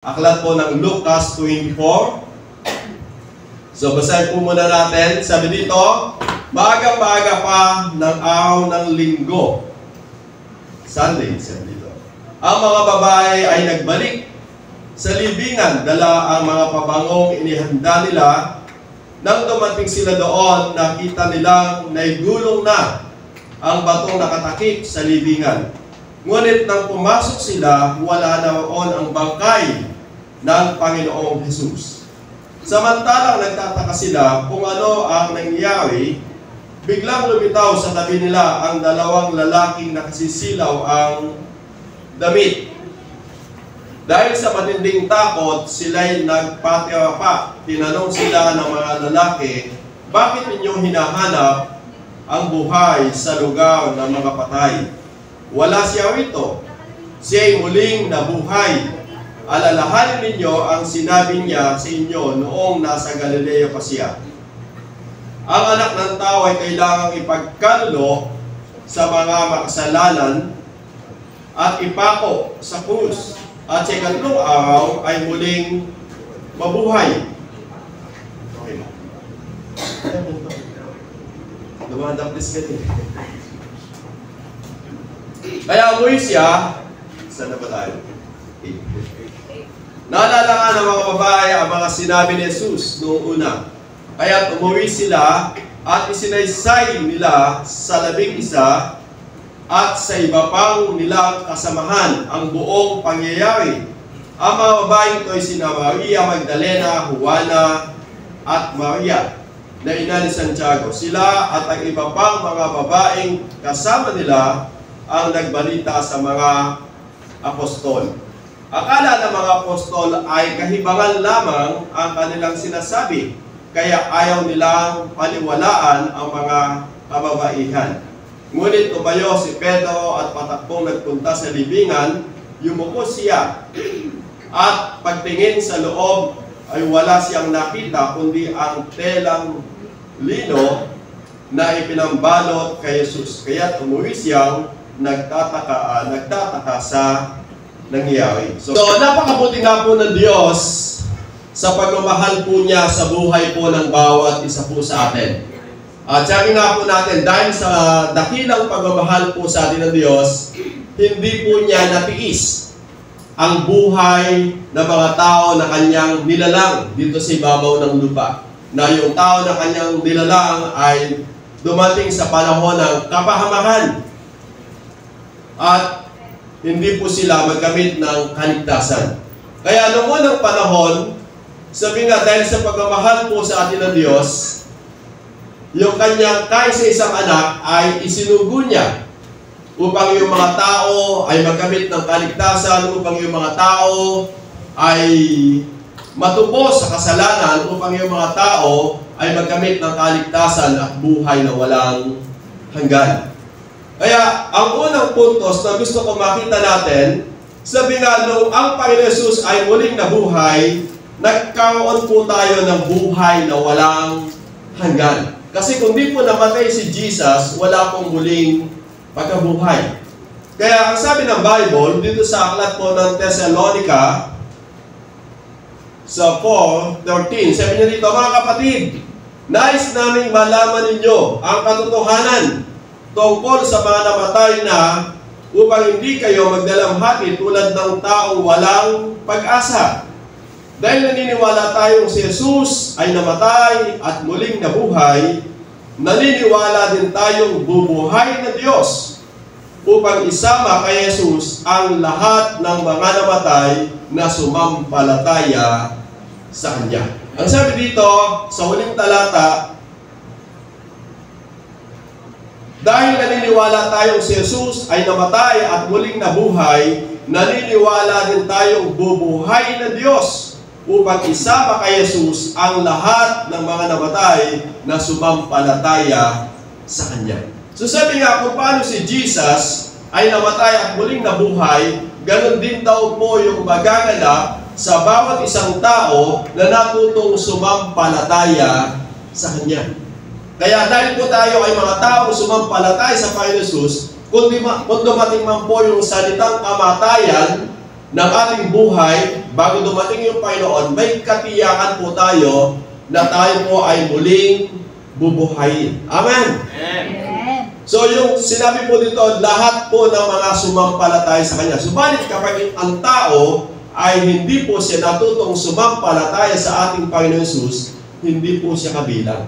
Aklat po ng Lucas 24. So, basahin po muna natin. Sabi dito, maaga-maaga pa ng araw ng linggo. Sunday, sabi dito. Ang mga babae ay nagbalik sa libingan, dala ang mga pabangong inihanda nila. Nang dumating sila doon, nakita nilang naigulong na ang batong nakatakip sa libingan. Ngunit nang pumasok sila, wala na roon ang bangkay ng Panginoong Jesus. Samantalang nagtataka sila kung ano ang nangyari, biglang lumitaw sa tabi nila ang dalawang lalaking nakasisilaw ang damit. Dahil sa matinding takot, sila'y nagpatira pa. Tinanong sila ng mga lalaki, bakit ninyong hinahanap ang buhay sa lugar ng mga patay? Wala siya rito. Siya'y muling nabuhay. Alalahanin ninyo ang sinabi niya sa inyo noong nasa Galilea pa siya. Ang anak ng tao ay kailangang ipagkalulo sa mga makasalanan at ipako sa krus. At sa ikatlong araw ay muling mabuhay. Okay. Dumadapis ka din. Kaya umuwi siya. Saan na ba tayo? Naalala nga ng mga babae ang mga sinabi ni Jesus noong una. Kaya umuwi sila at isinaysay nila sa 11 at sa iba pang nilang kasamahan ang buong pangyayari. Ang mga babaeng ito ay sina Maria Magdalena, Juana at Maria na ina ni Santiago. Sila at ang iba pang mga babaeng kasama nila ang nagbalita sa mga apostol. Akala ng mga apostol ay kahibangan lamang ang kanilang sinasabi, kaya ayaw nilang paniwalaan ang mga kababaihan. Ngunit tumayo si Pedro at patakbong nagpunta sa libingan, yumuko siya. At pagtingin sa loob ay wala siyang nakita kundi ang telang lino na ipinambalot kay Jesus. Kaya umuwi siyang nagtataka sa nangyari. So napakabuti nga po ng Diyos sa pagmamahal po niya sa buhay po ng bawat isa po sa atin. At sabi nga po natin, dahil sa dakilang pagmamahal po sa atin ng Diyos, hindi po niya natiis ang buhay ng mga tao na kanyang nilalang dito sa ibabaw ng lupa. Na yung tao na kanyang nilalang ay dumating sa panahon ng kapahamakan. At hindi po sila magkamit ng kaligtasan. Kaya noong unang panahon, sabi nga dahil sa pagmamahal po sa atin ng Diyos, yung kanyang kaisa-isang anak ay isinugo niya upang yung mga tao ay magkamit ng kaligtasan, upang yung mga tao ay matubos sa kasalanan, upang yung mga tao ay magkamit ng kaligtasan at buhay na walang hanggan. Kaya ang unang puntos na gusto ko makita natin, sabi nga nung ang Panginoon Jesus ay muling nabuhay, nagkaroon po tayo ng buhay na walang hanggan. Kasi kung di po namatay si Jesus, wala pong muling pagkabuhay. Kaya ang sabi ng Bible, dito sa aklat po ng Thessalonica, sa 4:13, sabi niya dito, mga kapatid, nais naming malaman ninyo ang katotohanan tungkol sa mga namatay na upang hindi kayo magdalamhati tulad ng taong walang pag-asa. Dahil naniniwala tayong si Jesus ay namatay at muling nabuhay, naniniwala din tayong bubuhay na Diyos upang isama kay Jesus ang lahat ng mga namatay na sumampalataya sa Kanya. Ang sabi dito sa huling talata, dahil naniniwala tayong si Jesus ay namatay at muling nabuhay, naniniwala din tayong bubuhay na Diyos upang isama kay Jesus ang lahat ng mga namatay na sumampalataya sa Kanya. So sabi nga, kung paano si Jesus ay namatay at muling nabuhay, ganun din daw po yung magaganap sa bawat isang tao na natutong sumampalataya sa Kanya. Kaya dahil po tayo ay mga taong sumampalataya sa Panginoon Jesus, kung dumating man po yung salitang kamatayan ng ating buhay, bago dumating yung Panginoon, may katiyakan po tayo na tayo po ay muling bubuhayin. Amen? Amen. So yung sinabi po dito, lahat po ng mga sumampalataya sa Kanya. Subalit kapag ang tao ay hindi po siya natutong sumampalataya sa ating Panginoon Jesus, hindi po siya kabilang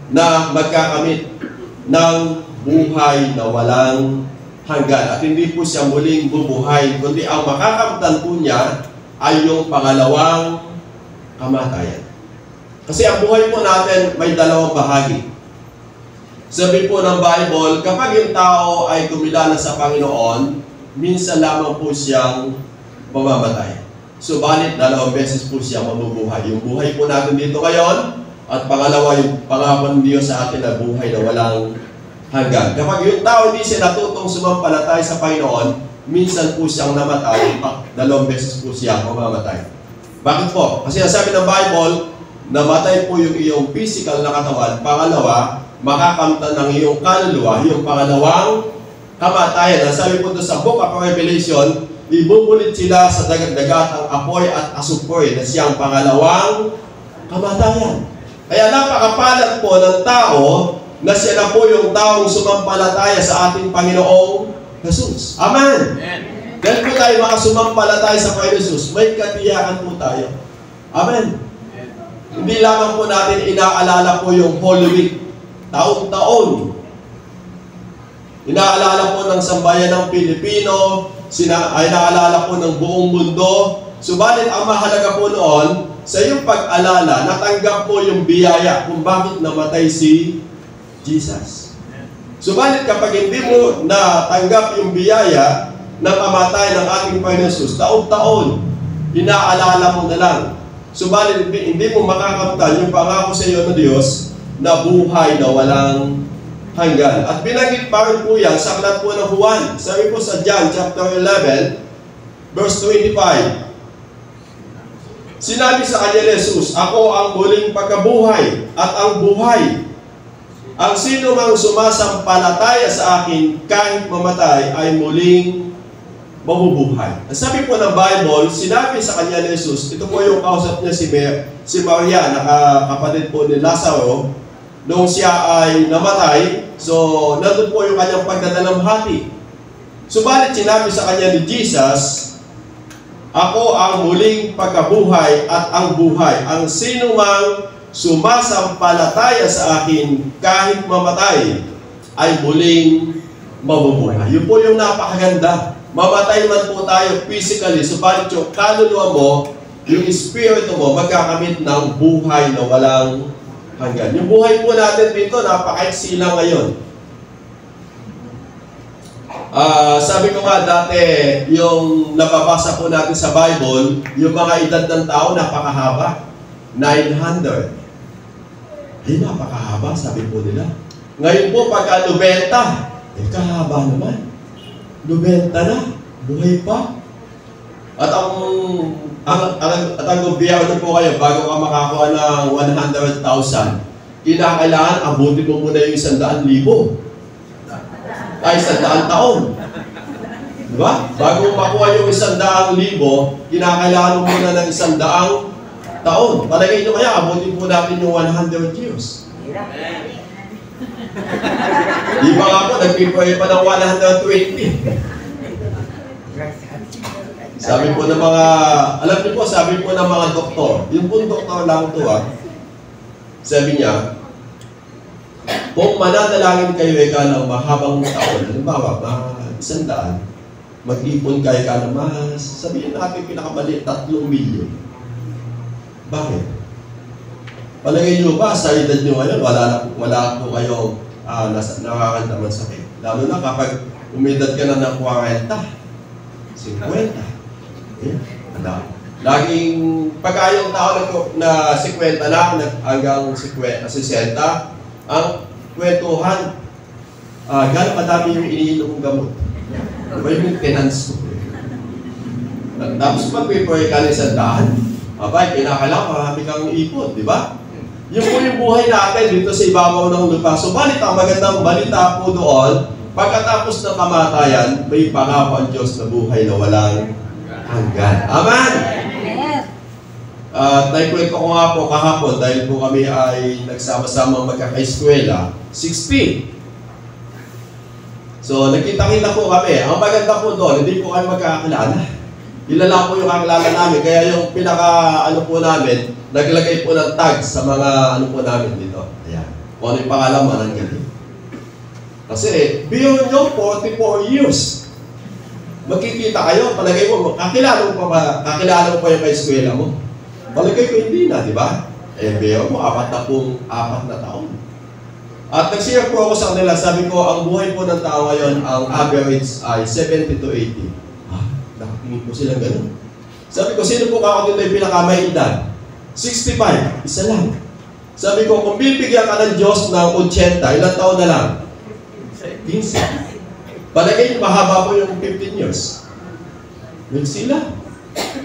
na magkakamit ng buhay na walang hanggan. At hindi po siya muling bubuhay, kundi ang makakamtan po niya ay yung pangalawang kamatayan. Kasi ang buhay po natin may dalawang bahagi. Sabi po ng Bible, kapag yung tao ay kumilala sa Panginoon, minsan lamang po siyang mamamatay. Subalit, dalawang beses po siya mabubuhay. Yung buhay po natin dito ngayon, at pangalawa, yung pangako ng Diyos sa atin na buhay na walang hanggan. Kapag yung tao hindi siya natutong sumampalatay sa Panginoon, minsan po siyang namatay, dalawang beses po siya mamamatay. Bakit po? Kasi sabi ng Bible, namatay po yung iyong physical na katawan. Pangalawa, makakamtan ng iyong kaluluwa, yung pangalawang kamatayan. Sabi po doon sa Book of Revelation, ibubulit sila sa dagat-dagat ang apoy at asupoy na siyang pangalawang kamatayan. Kaya napakapalad po ng tao na siya na po yung taong sumampalataya sa ating Panginoong Jesus. Amen! Dahil po tayo makasumampalataya sa Panginoong Jesus, may katiyakan po tayo. Amen! Hindi lamang po natin inaalala po yung Holy Week, taon-taon. Inaalala po ng sambayan ng Pilipino, inaalala po ng buong mundo. Subalit ang mahalaga po noon, sa iyong pag-alala, natanggap po yung biyaya kung bakit namatay si Jesus. Subalit kapag hindi mo natanggap yung biyaya ng kamatay ng ating Panginoon Jesus, taon-taon, inaalala mo na lang. Subalit hindi mo makakamtan yung pangako sa iyo ng Diyos na buhay na walang hanggan. At binanggit pa rin po yan sa aklat po ng Juan. Sabi po sa John chapter 11, verse 25. Sinabi sa kanya ni Jesus, ako ang muling pagkabuhay at ang buhay. Ang sino mang sumasampalataya sa akin kahit mamatay ay muling mabubuhay. Sabi po ng Bible, sinabi sa kanya ni Jesus, ito po yung kausap niya si Maria, nakakapatid po ni Lazaro, nung siya ay namatay, so nandun po yung kanyang pagdadalamhati. Subalit sinabi sa kanya ni Jesus, ako ang muling pagkabuhay at ang buhay. Ang sino mang sumasampalataya sa akin kahit mamatay ay muling mabubuhay. Yun po yung napakaganda. Mamatay man po tayo physically, subalit yung kaluluwa mo, yung espiritu mo, magkakamit ng buhay na walang hanggan. Yung buhay po natin dito, napakaiksi lang ngayon. Sabi ko nga dati, yung nababasa po natin sa Bible, yung mga edad ng tao napakahaba. 900. Ay, napakahaba, sabi po nila. Ngayon po, pagka 90, kahaba naman. 90 na, buhay pa. At ang gobyerno po kayo, bago ka makakuha ng 100,000, kinakailangan abutin mo muna yung 100,000. Ay, 100 taon. Diba? Bago makuha yung 100,000, kinakailangan mo muna ng 100 taon. Palagay nyo kaya, abutin po natin yung 100 years. Di ba nga po, nagpipray pa ng 120. Sabi po ng mga, alam niyo po, sabi po ng mga doktor, yung pong doktor lang ito sabi niya, kung mananalangin kayo ng mahabang taon, halimbawa, 100, mag-ipon kayo ng mas, sabihin natin pinakamali, 3 milyon. Bakit? Palagay nyo ba, sa edad nyo ngayon, wala po kayong nakakandaman sakit. Lalo na kapag umedad ka na ng 40, 50. Laging, pagka yung tao na 50 na, hanggang 60, ang kwentuhan, gano'ng madami yung iniinom kong gamot. Diba yung maintenance mo? Tapos pag-prepare ka ng 100, abay, kinakailangan marami kang ipon, di ba? Yung po yung buhay natin dito sa ibabaw ng lupa. So, ang magandang balita po doon, pagkatapos ng kamatayan, may pangako ang Diyos na buhay na walang hanggan. Amen? Naikwento ko nga po kahapon dahil po kami ay nagsama-sama magkaka-eskwela, 16. So, nagkita-kita po kami. Ang maganda po doon, hindi po kami magkakakilala. Ilala po yung kakilala namin. Kaya yung pinaka, po namin, naglagay po ng tag sa mga, po namin dito. Ayan. Kung ano yung pangalaman, ang galing. Kasi, beyond nyo, 44 years. Magkikita kayo, palagay mo, kakilala mo pa yung ka-eskwela mo. Palagay ko hindi na, di ba? Beyond mo, 4 na taon. At nag-share po ako sa kanila, sabi ko, ang buhay po ng tao ngayon, ang average ay 70 to 80. Nakatingin po silang ganun. Sabi ko, sino po kako dito yung pinakamay edad? 65, isa lang. Sabi ko, kung bibigyan ka ng Diyos ng 80, ilang taon na lang? 15. Palagay niyo, mahaba po yung 15 years. Yun sila.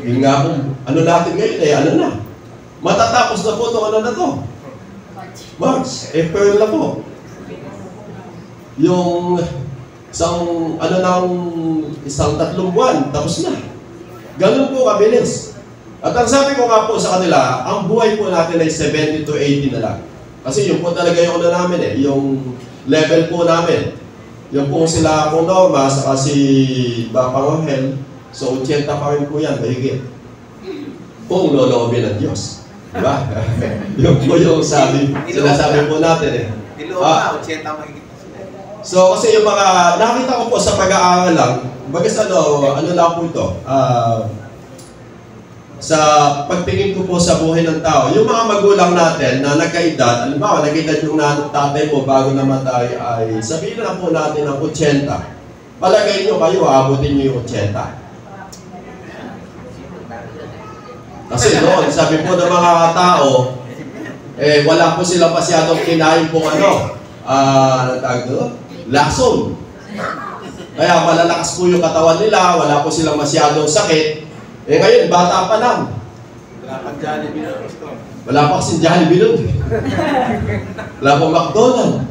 Yun nga kung ano natin ngayon, na. Matatapos na po itong na to. March, April na po. Yung isang 3 buwan, tapos na. Ganun po kabilis. At ang sabi ko nga po sa kanila, ang buhay po natin ay 70 to 80 na lang. Kasi yun po talaga yung namin yung level po namin. Yung po sila po Norma, saka si Bapang Angel, so 80 pa rin po yan, mahigit. Kung lolobin ng Diyos. Diba? Yung po yung sinasabi po natin Iloma, 80 mahigit. So, kasi yung mga, nakita ko po sa pag-aaral lang, bagas ano lang po ito, sa pagtingin ko po sa buhay ng tao, yung mga magulang natin na nagkaedad, alimbawa, nag-edad yung tatay mo bago namatay ay, sabihin na po natin ng 80. Palagay nyo kayo, abutin nyo yung 80. Kasi noon, sabi po ng mga tao, wala po sila masyadong kinain pong lason. Kaya malalakas po yung katawan nila, wala po silang masyadong sakit. Ngayon, bata pa lang. Wala pang Jollibee nun. Wala pa kasing Jollibee nun. Wala pang McDonald's.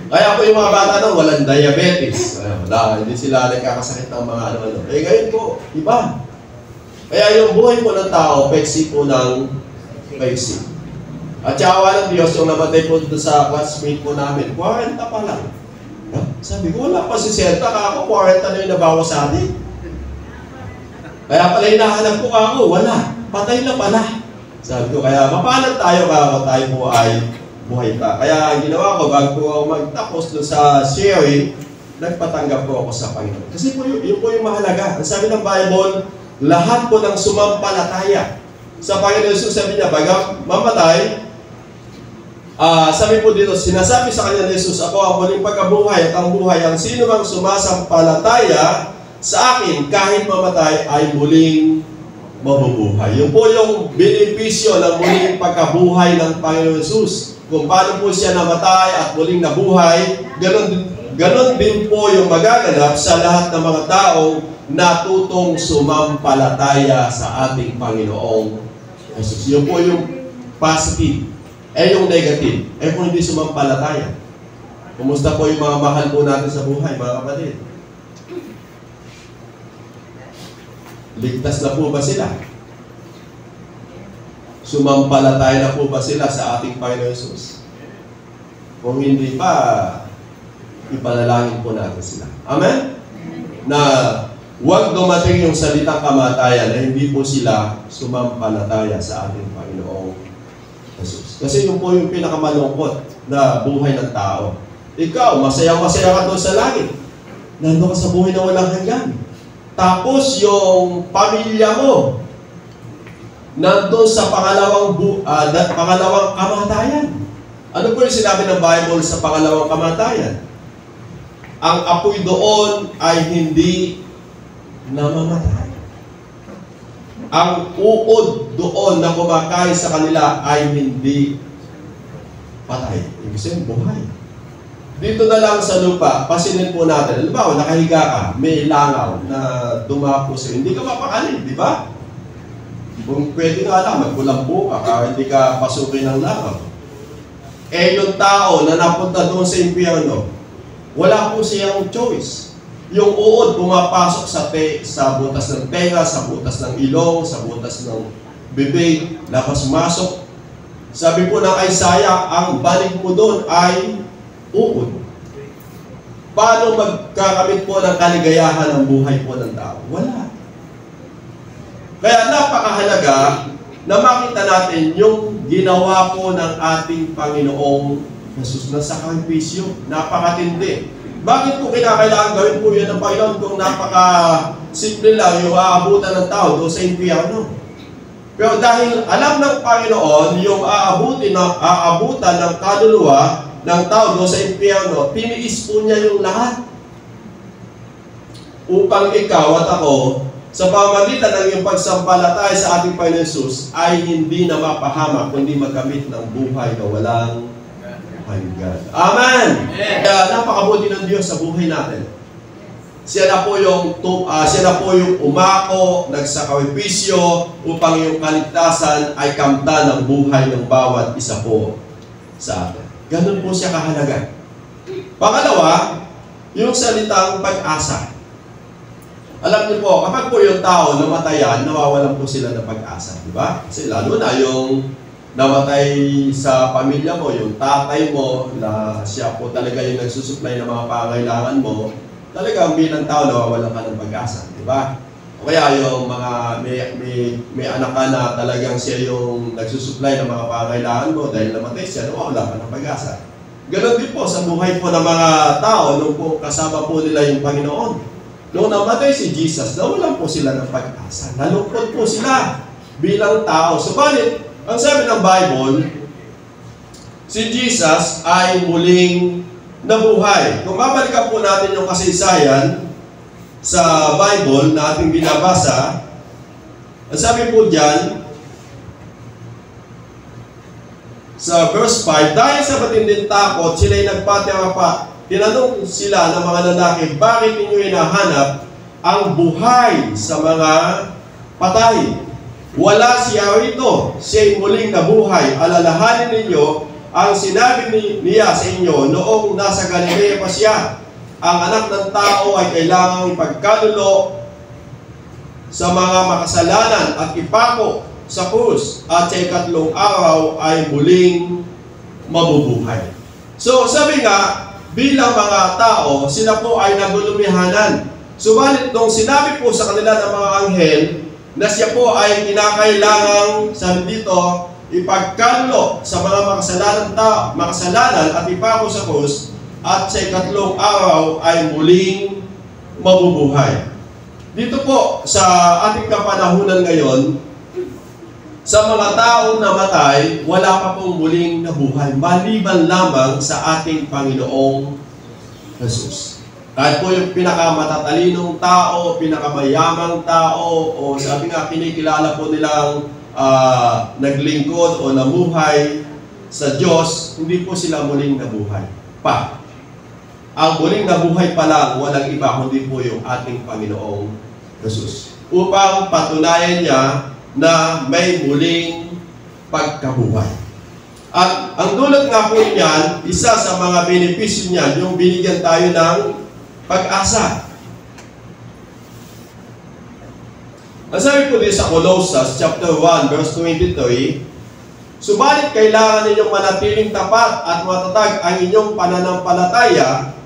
Kaya po yung mga bata nun, walang diabetes. Hindi sila nagkakasakit ng mga ano-ano. Ngayon po, iba. Kaya yung buhay po ng tao, peksi po ng peksi. At saka ng Diyos, yung namatay po dito sa classmate po namin, 40 pa lang. Sabi ko, wala pa si Senta, kako 40 na yung nabawas sa atin. Kaya pala hinahanap ko ako, wala. Patay na pala. Sabi ko, kaya mapalan tayo kako, tayo po ay buhay pa. Kaya ang ginawa ko, bago ako magtapos doon sa sharing, nagpatanggap po ako sa Panginoon. Kasi po, yun po yung mahalaga. Ang sabi ng Bible, lahat po ng sumampalataya sa Panginoon Jesus, sabi niya, baga mamatay, sabi po dito, sinasabi sa kanya ni Jesus, ako ang muling pagkabuhay at ang buhay, ang sino mang sumasampalataya sa akin, kahit mamatay, ay muling mabubuhay. Yun po yung benepisyo ng muling pagkabuhay ng Panginoon Jesus. Kung paano po siya namatay at muling nabuhay, ganon din po yung magaganap sa lahat ng mga taong natutong sumampalataya sa ating Panginoong Jesus. Yun po yung positive. Yung negative. Kung hindi sumampalataya. Kumusta po yung mga mahal po natin sa buhay, mga kapatid? Ligtas na po ba sila? Sumampalataya na po ba sila sa ating Panginoon Jesus? Kung hindi pa, ipanalangin po natin sila. Amen? Na huwag dumating yung salitang kamatayan na hindi po sila sumampalataya sa ating Panginoong Jesus. Kasi yun po yung pinakamalungkot na buhay ng tao. Ikaw, masaya-masaya ka doon sa langit. Nandun ka sa buhay na walang hanggan. Tapos yung pamilya mo, nandun sa pangalawang kamatayan. Ano po yung sinabi ng Bible sa pangalawang kamatayan? Ang apoy doon ay hindi namamatay. Ang uod doon na kumakain sa kanila ay hindi patay. Ibig sabihin, buhay. Dito na lang sa lupa, pasinin po natin. Halimbawa, nakahiga ka, may langaw na dumapo sa'yo. Hindi ka mapakanin, di ba? Kung pwede nga lang, magkulambo ka, hindi ka pasukin ng langaw. Yung tao na napunta doon sa impyerno, wala po siyang choice. yung uod pumapasok sa butas ng tenga, sa butas ng ilong, sa butas ng bibig, labas-masok. Sabi po ng Isaiah, ang balik mo doon ay uod. Paano magkakamit po ng kaligayahan ng buhay po ng tao? Wala. Kaya napakahalaga na makita natin yung ginawa po ng ating Panginoong Jesus na sakripisyo. Napakatindi. Bakit po kinakailangan gawin po yan ng Panginoon kung napaka-simple lang yung aabutan ng tao doon sa impyerno? Pero dahil alam ng Panginoon yung aabutan ng kaluluwa ng tao doon sa impyerno, tiniis po niya yung lahat. Upang ikaw at ako, sa pamamagitan ng iyong pagsampalataya sa ating Panginoon Jesus, ay hindi na mapahamak, kundi magkamit ng buhay na walang hanggan. Amen! Kaya napakabuti ng Diyos sa buhay natin. Siya na po yung umako, nagsakripisyo upang yung kaligtasan ay kamtan ng buhay ng bawat isa po sa atin. Ganun po siya kahalaga. Pangalawa, yung salitang pag-asa. Alam niyo po, kapag po yung tao namatayan, nawawalan po sila ng pag-asa. Diba? Kasi lalo na yung namatay sa pamilya mo, yung tatay mo, na siya po talaga yung nagsusupply ng mga pangailangan mo, talagang bilang tao nawawalan ka ng pag-asa. Diba? O kaya yung mga may anak ka na talagang siya yung nagsusupply ng mga pangailangan mo dahil namatay siya, nawawalan ka ng pag-asa. Ganon din po sa buhay po ng mga tao nung po kasama po nila yung Panginoon. Nung namatay si Jesus, nawalan po sila ng pag-asa. Nalungkot po sila bilang tao. Subalit, ang sabi ng Bible, si Jesus ay muling nabuhay. Kung babalikan po natin yung kasaysayan sa Bible na ating binabasa, ang sabi po dyan, sa verse 5, dahil sa matinding takot, sila'y nagpatirapat. Tinanong sila ng mga lalaki, bakit ninyo hinahanap ang buhay sa mga patay? Wala siya rito, siya'y muling nabuhay. Alalahanin ninyo ang sinabi niya sa inyo noong nasa Galilea pa siya. Ang anak ng tao ay kailangang ipagkalulo sa mga makasalanan at ipako sa krus, at sa ikatlong araw ay muling mabubuhay. So sabi nga, bilang mga tao, sila po ay nagulumihanan. Subalit nung sinabi po sa kanila ng mga anghel na siya po ay kinakailangang, sabi dito, ipagkalulo sa mga makasalanan at ipako sa krus, at sa ikatlong araw ay muling mabubuhay. Dito po sa ating kapanahunan ngayon, sa mga taong namatay, wala pa pong muling nabuhay, maliban lamang sa ating Panginoong Jesus. Kahit po yung pinakamatalinong tao, pinakamayamang tao, o sabi nga, kinikilala po nilang naglingkod o namuhay sa Diyos, hindi po sila muling nabuhay pa. Ang muling nabuhay pa lang, walang iba, kundi po yung ating Panginoong Jesus. Upang patunayan niya na may muling pagkabuhay. At ang dulot nga po niyan, isa sa mga benepisyo niyan, yung binigyan tayo ng pag-asa. Ang sabi po din sa Colossians chapter 1 verse 23, subalit kailangan ninyong manatiling tapat at matatag ang inyong pananampalataya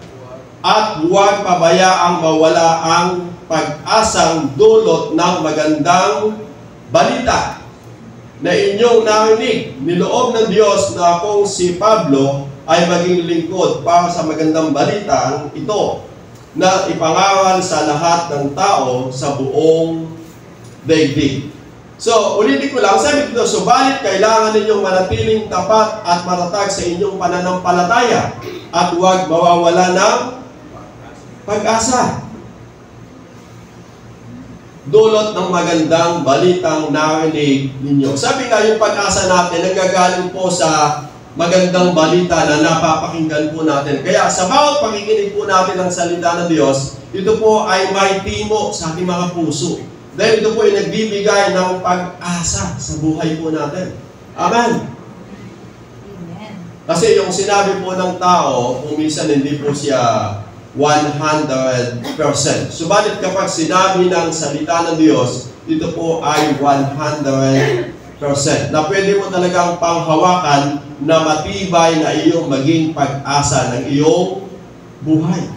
at huwag pabayaang mawala ang pag-asang dulot ng magandang balita na inyong narinig. Niloob ng Diyos na akong si Pablo ay maging lingkod para sa magandang balitang ito na ipangaral sa lahat ng tao sa buong daigdig. So, ulitin ko lang, sabi dito, subalit kailangan ninyong manatiling tapat at matatag sa inyong pananampalataya at huwag mawawala ng pag-asa. Dulot ng magandang balitang narinig ninyo. Sabi nga, yung pag-asa natin, nagagaling po sa magandang balita na napapakinggan po natin. Kaya sa bawat pakikinig po natin ng salita ng Diyos, ito po ay may timo sa ating mga puso. Dahil ito po ay nagbibigay ng pag-asa sa buhay po natin. Amen? Amen. Kasi yung sinabi po ng tao, kung minsan hindi po siya 100%. Subalit kapag sinabi ng salita ng Diyos, ito po ay 100%. Na pwede mo talagang panghawakan na matibay na iyong maging pag-asa ng iyong buhay.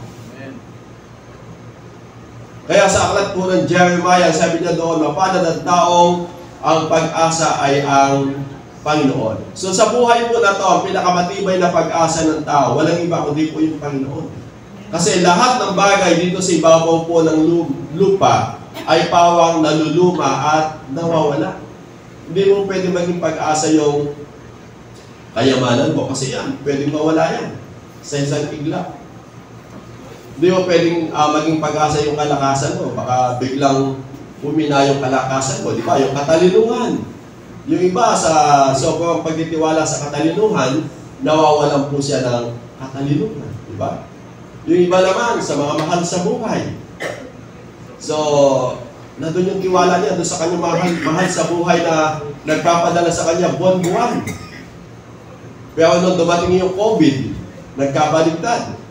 Kaya sa aklat po ng Jeremiah, sabi niya doon, mapalad ang taong ang pag-asa ay ang Panginoon. So sa buhay po na to, ang pinakamatibay na pag-asa ng tao, walang iba kundi po yung Panginoon. Kasi lahat ng bagay dito sa ibabaw po ng lupa ay pawang naluluma at nawawala. Hindi mo pwede maging pag-asa yung kayamanan mo kasi yan, pwedeng mawala yan sa isang iglap. Hindi mo pwedeng maging pag-asa yung kalakasan mo. Baka biglang humina yung kalakasan mo. Di ba? Yung katalinuhan. Yung iba sa sobrang pagtitiwala sa katalinuhan, nawawalan po siya ng katalinuhan. Di ba? Yung iba naman sa mga mahal sa buhay. So, nandun yung tiwala niya doon sa kanyang mahal sa buhay na nagpapadala sa kanya buwan-buwan. Pero nung dumating yung COVID, nagkabaligtad.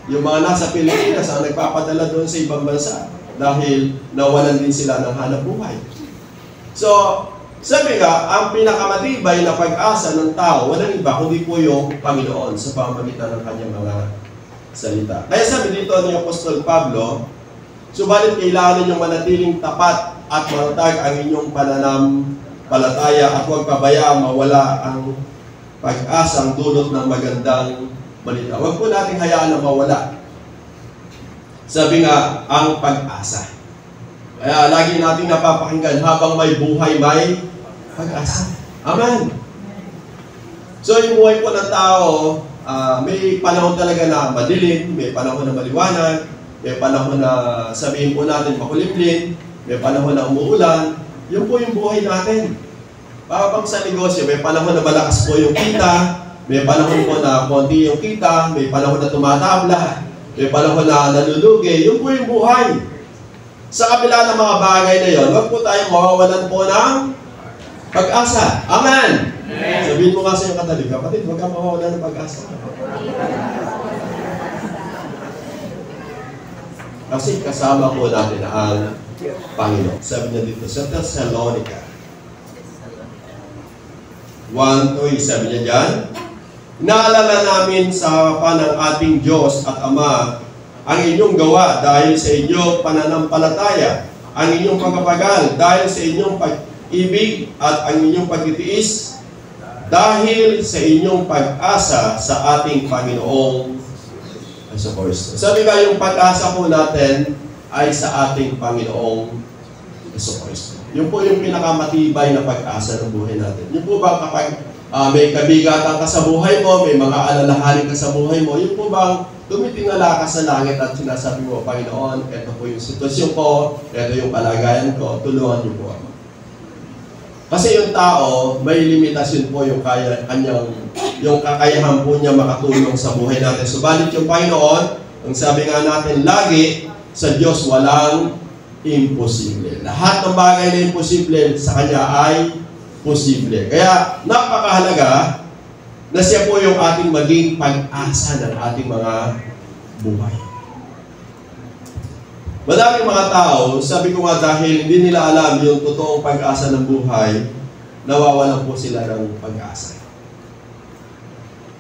Yung mga nasa Pilipinas ang nagpapadala doon sa ibang bansa dahil nawalan din sila ng hanap buhay. So, sabi nga, ang pinakamatibay na pag-asa ng tao, walang iba kundi po yung Panginoon sa pamamagitan ng kanyang mga salita. Kaya sabi dito ni Apostol Pablo, subalit kailangan ninyong manatiling tapat at matatag ang inyong pananampalataya at huwag pabayaan mawala ang pag-asang dulot ng magandang balita. Huwag po natin hayaan na mawala. Sabi nga, ang pag-asa. Kaya lagi natin napapakinggan, habang may buhay, may pag-asa. Amen. So yung buhay po ng tao, may panahon talaga na madilim, may panahon na maliwanag, may panahon na sabihin po natin makulimlim, may panahon na umuulan. Yun po yung buhay natin. Parang sa negosyo, may panahon na malakas po yung kita, may panahon po na konti yung kita, may panahon na tumatabla, may panahon na nalulugi. Yun po yung buhay. Sa kabila ng mga bagay na yun, huwag po tayong mawawalan po ng pag-asa. Amen! Amen. Sabihin mo nga sa iyong katalig, kapatid, huwag kang mawawalan ng pag-asa. Kasi kasama po natin ang Panginoon. Sabi niya dito sa Thessalonica 1:3, sabi niya dyan, naalala namin sa harapan ng ating Diyos at Ama ang inyong gawa dahil sa inyong pananampalataya, ang inyong pagpapagal dahil sa inyong pag-ibig at ang inyong pagtitiis dahil sa inyong pag-asa sa ating Panginoong Jesucristo. Sabi nga yung pag-asa po natin ay sa ating Panginoong Jesucristo. Yun po yung pinakamatibay na pag-asa ng buhay natin. Yun po ba kapag may kabigatan ka sa buhay mo, may mga alalahanin ka sa buhay mo, yun po bang tumitingala ka sa langit at sinasabi mo, Panginoon, ito po yung sitwasyon ko, ito yung kalagayan ko, tulungan niyo po ako. Kasi yung tao, may limitasyon po yung kakayahan po niya makatulong sa buhay natin. Subalit yung Panginoon, ang sabi nga natin lagi, sa Diyos walang imposible. Lahat ng bagay na imposible sa Kanya ay posible. Kaya napakahalaga na siya po yung ating maging pag-asa ng ating mga buhay. Madaming mga tao, sabi ko nga dahil hindi nila alam yung totoong pag-asa ng buhay, nawawalan po sila ng pag-asa.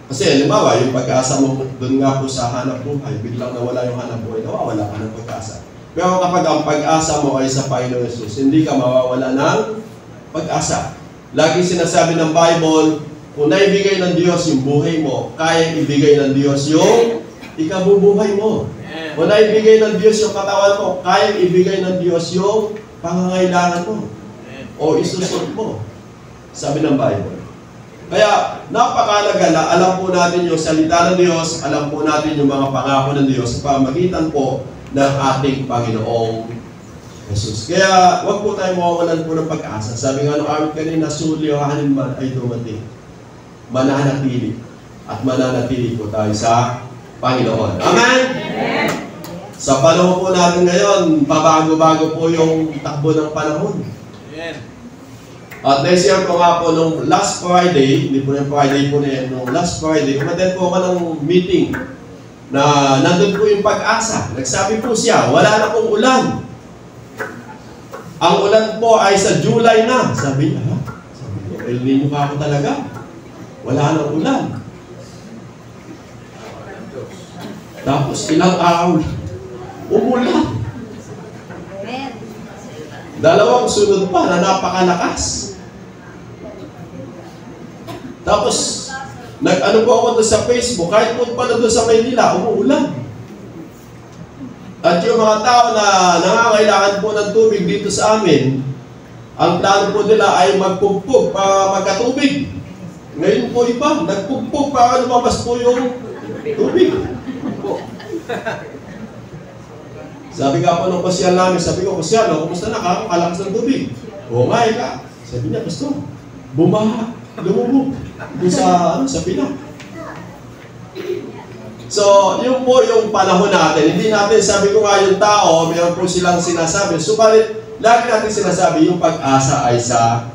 Kasi halimbawa, yung pag-asa mo doon nga po sa hanap buhay, biglang nawala yung hanap buhay, nawawala ka ng pag-asa. Pero kapag ang pag-asa mo ay sa Panginoon Jesus, hindi ka mawawala ng pag-asa. Lagi sinasabi ng Bible, kung naibigay ng Diyos yung buhay mo, kaya ibigay ng Diyos yung ikabubuhay mo. Kung naibigay ng Diyos yung katawan mo, kaya ibigay ng Diyos yung pangangailangan mo. O isusot mo. Sabi ng Bible. Kaya napakalaga na alam po natin yung salita ng Diyos, alam po natin yung mga pangako ng Diyos sa pamagitan po ng ating Panginoong Jesus. Kaya huwag po tayong mawawalan po ng pag-asa. Sabi nga ng amin kanina, sulihanin man ay dumating. Mananatili. At mananatili po tayo sa Panginoon. Amen? Amen. Sa panahon po natin ngayon, pabago-bago po yung takbo ng panahon. Amen. At na-share ko nga po nung last Friday, hindi po yung Friday po na yan, nung last Friday, umattend po ako ng meeting na nandun po yung pag-asa. Nagsabi po siya, wala na pong ulan. Ang ulan po ay sa July na. Sabi niya, ha? Sabi niya, El Nino ka ako talaga. Wala nang ulan. Tapos ilang araw, umulan. Dalawang sunod pa na napakalakas. Tapos, nag-ano po ako doon sa Facebook, kahit po pala doon sa Maynila, umuulan. At yung mga tao na nangangailangan po ng tubig dito sa amin, ang plano po nila ay magpugpog para magkatubig. Ngayon po iba, nagpugpog para lumabas po yung tubig. Sabi nga po ng pasyal namin, sabi ko, pasyal, kumusta na ka? Kalakas ng tubig. Oo nga, ka. Sabi niya, gusto, bumaha, lumubog. Doon sa pila. So, yun po yung panahon natin. Hindi natin, sabi ko nga yung tao, mayroon po silang sinasabi. Subalit, lagi natin sinasabi, yung pag-asa ay sa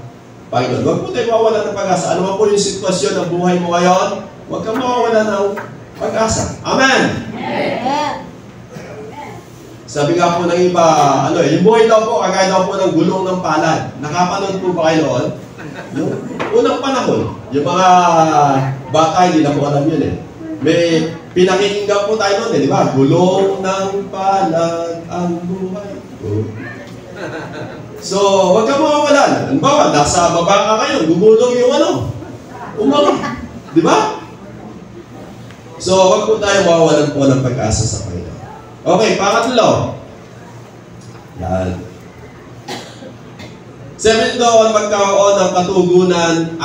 Panginoon. Huwag po tayo mawawala ng pag-asa. Ano man po yung sitwasyon ng buhay mo ngayon, huwag kang mawawala ng pag-asa. Amen! Amen! Sabi nga po ng iba, yung buhay daw po, kagaya daw po ng gulong ng palad. Nakapanood po ba kayo noon? Yung unang panahon, yung mga bata, hindi na po alam yun eh. May pinakikinggan po tayo noon eh, di ba? Gulong ng palad ang buhay. So, huwag kang mawawalan. Halimbawa, nasa baba ka kayo, gumulong yung umaga. Di ba? So, huwag po tayo mawawalan po ng pag-asa sa Panginoon. Okay, pangatlo. Yan. Sabi doon, magkaroon ng katugunan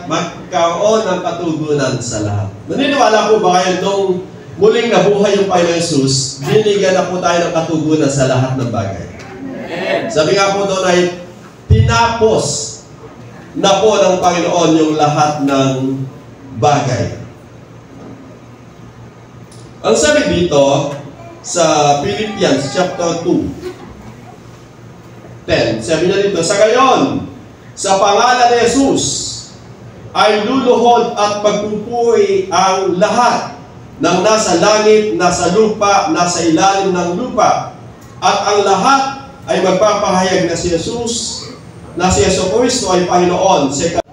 magkaroon ng katugunan sa lahat. Naniniwala po ba kayo nung muling nabuhay yung Panginoon Jesus, binigyan na po tayo ng katugunan sa lahat ng bagay. Sabi nga po doon ay tinapos na po ng Panginoon yung lahat ng bagay. Ang sabi dito sa Philippians chapter 2:10, sabi na dito, sa gayon, sa pangalan ni Jesus, ay luluhod at pagpupuri ang lahat ng nasa langit, nasa lupa, nasa ilalim ng lupa, at ang lahat ay magpapahayag na si Jesus, na si Jesucristo ay Panginoon, sa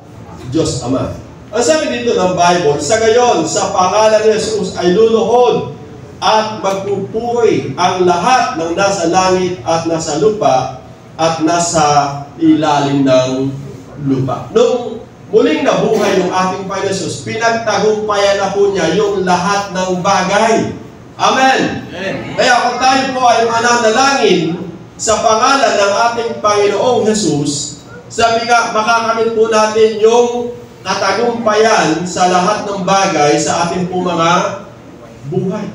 Diyos Ama. Ang sabi dito ng Bible, sa gayon, sa pangalan ni Jesus ay luluhod at magpupuri ang lahat ng nasa langit at nasa lupa at nasa ilalim ng lupa. Nung muling nabuhay yung ating Panginoon Jesus, pinagtagumpayan na po niya yung lahat ng bagay. Amen! Kaya kung tayo po ay mananalangin sa pangalan ng ating Panginoong Jesus, sabi nga, makakamit po natin yung katagumpayan sa lahat ng bagay sa ating po mga buhay.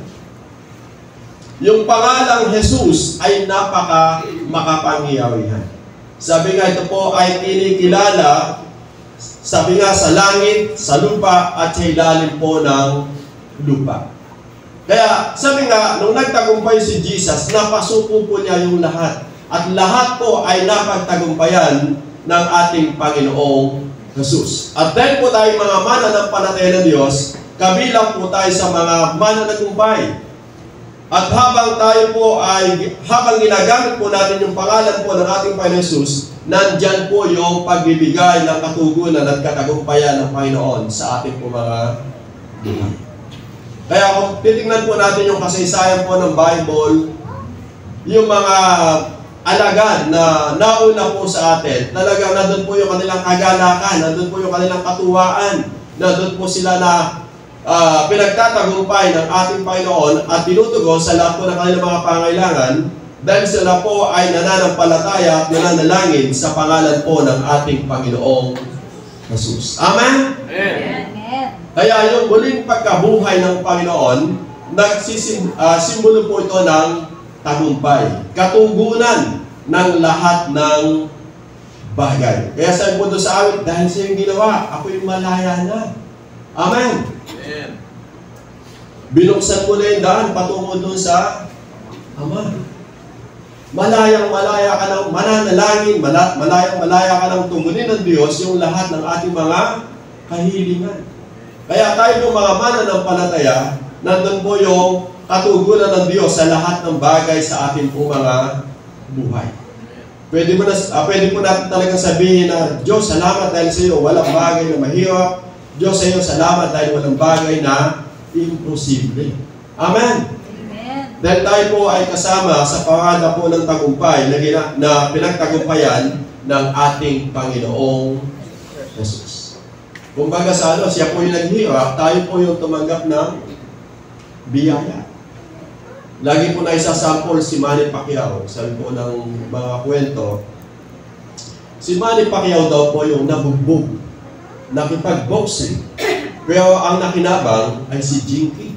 Yung pangalang Jesus ay napaka-makapangyarihan. Sabi nga, ito po ay kinikilala, sabi nga, sa langit, sa lupa, at sa ilalim po ng lupa. Kaya, sabi nga, nung nagtagumpay si Jesus, napasuko po niya yung lahat. At lahat po ay napagtagumpayan ng ating Panginoong Jesus. At dahil po tayo mga mananampalataya ng Diyos, kabilang po tayo sa mga mananagumpay. At habang tayo po ay, habang ginagamit po natin yung pangalan po ng ating Panginoon Jesus, nandyan po yung pagbibigay ng katugunan at katagumpayan ng Panginoon sa ating po mga buhay. Kaya kung titingnan po natin yung kasaysayan po ng Bible, yung mga alagad na nauna po sa atin, talagang nandun po yung kanilang kagalakan, nandun po yung kanilang katuwaan, nandun po sila na pinagtatagumpay ng ating Panginoon at tinutugon sa lahat po ng kanilang mga pangailangan dahil sila po ay nananampalataya at nananalangin sa pangalan po ng ating Panginoong Jesus. Amen? Amen. Kaya yung muling pagkabuhay ng Panginoon, simbolo po ito ng tagumpay, katugunan ng lahat ng bagay. Kaya sabi po doon sa awit, dahil sa iyong ginawa, ako'y malaya na. Amen. Amen. Binuksan mo na yung daan patungo doon sa Ama. Malayang-malaya ka ng mananalangin, malayang-malaya ka ng tumunin ng Diyos yung lahat ng ating mga kahilingan. Kaya tayo ng mga mananampalataya, nandun po yung katugunan ng Diyos sa lahat ng bagay sa ating po mga buhay. Pwede po natin talagang sabihin na, Diyos, salamat dahil sa iyo, walang bagay na mahirap. Diyos, sa iyo, salamat dahil walang bagay na imposible. Amen. Dahil tayo po ay kasama sa parada po ng tagumpay na pinagtagumpayan ng ating Panginoong Jesus. Kumbaga sa siya po yung naghirap, tayo po yung tumanggap ng biyaya. Lagi po na isasample si Manny Pacquiao. Sabi po ng mga kwento, si Manny Pacquiao daw po yung nabugbog, nakipag-boxing. Pero ang nakinabang ay si Jinky.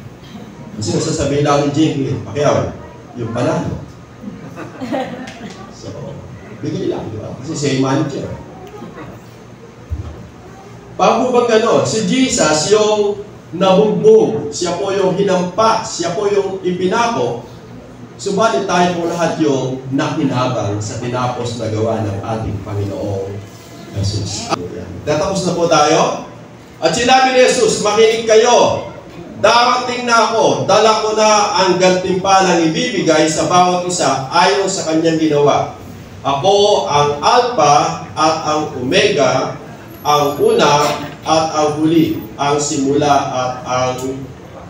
Kasi nasasabihin lang ni Jinky, Pacquiao, yung panalo. So, bigay lang, di ba? Kasi siya yung manager. Bago ba gano'n, si Jesus yung nabugbog, siya po yung hinampa, siya po yung ipinako. Subalit tayo po lahat yung nakinabang sa tinapos na gawa ng ating Panginoong Jesus. Tatapos na po tayo. At sinabi ni Jesus, makinig kayo, darating na ako, dala ko na ang gantimpalang ibibigay sa bawat isa ayon sa kanyang ginawa. Ako ang Alpha at ang Omega, ang una at ang huli, ang simula at ang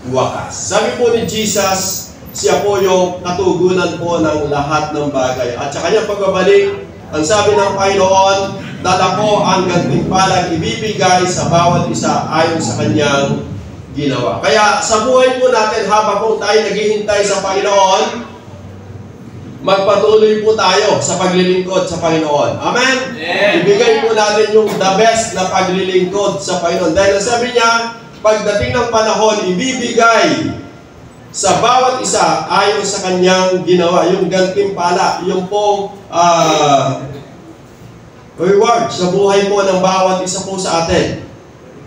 wakas. Sabi po ni Jesus, siya po yung katugunan po ng lahat ng bagay. At sa kanyang pagbabalik, ang sabi ng Panginoon, dala ko ang gantimpalang ibibigay sa bawat isa ayon sa kanyang ginawa. Kaya sa buhay po natin, habang po tayo naghihintay sa Panginoon, magpatuloy po tayo sa paglilingkod sa Panginoon. Amen? Yeah. Ibigay po natin yung the best na paglilingkod sa Panginoon. Dahil sabi niya, pagdating ng panahon, ibibigay sa bawat isa ayon sa kanyang ginawa. Yung gantimpala, yung pong reward sa buhay po ng bawat isa po sa atin.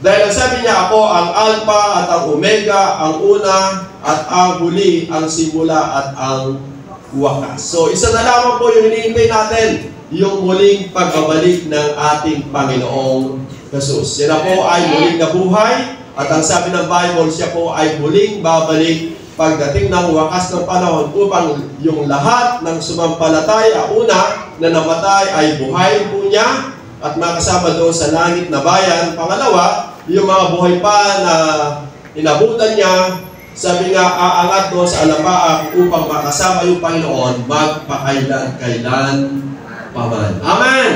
Dahil sabi niya, ako ang Alpha at ang Omega, ang una at ang huli, ang simula at ang wakas. So, isa na lamang po yung hinihintay natin, yung muling pagbabalik ng ating Panginoong Jesus. Siya na po ay muling nabuhay, at ang sabi ng Bible, siya po ay muling babalik pagdating ng wakas ng panahon upang yung lahat ng sumampalataya, una, na namatay ay buhay po niya, at makasama doon sa langit na bayan. Pangalawa, yung mga buhay pa na inabutan niya, sabi nga, aangat doon sa alapaap upang makasama yung Panginoon magpakailan-kailan paman. Amen!